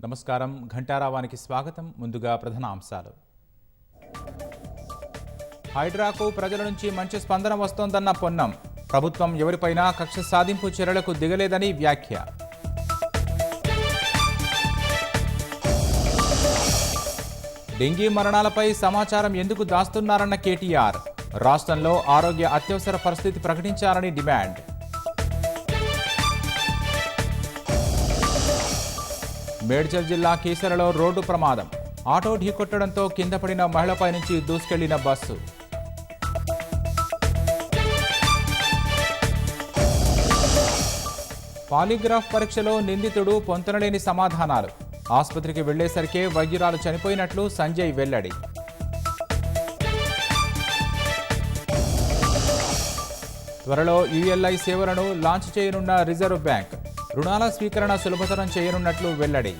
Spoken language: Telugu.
నమస్కారం ఘంటారావానికి స్వాగతం. ముందుగా ప్రధాన అంశాలు. హైడ్రాకు ప్రజల నుంచి మంచి స్పందన వస్తోందన్న పొన్నం. ప్రభుత్వం ఎవరిపైనా కక్ష సాధింపు చర్యలకు దిగలేదని వ్యాఖ్య. డెంగీ మరణాలపై సమాచారం ఎందుకు దాస్తున్నారన్న కేటీఆర్. రాష్ట్రంలో ఆరోగ్య అత్యవసర పరిస్థితి ప్రకటించాలని డిమాండ్. మేడ్చల్ జిల్లా కీసరలో రోడ్డు ప్రమాదం. ఆటో ఢీకొట్టడంతో కింద పడిన మహిళపై నుంచి దూసుకెళ్లిన బస్సు. పాలిగ్రాఫ్ పరీక్షలో నిందితుడు పొంతనలేని సమాధానాలు. ఆసుపత్రికి వెళ్లేసరికే వైద్యురాలు చనిపోయినట్లు సంజయ్ వెల్లడి. త్వరలో యుఎల్ఐ సేవలను లాంచ్ చేయనున్న రిజర్వ్ బ్యాంక్. రుణాల స్వీకరణ సులభతరం చేయనున్నట్లు వెల్లడి.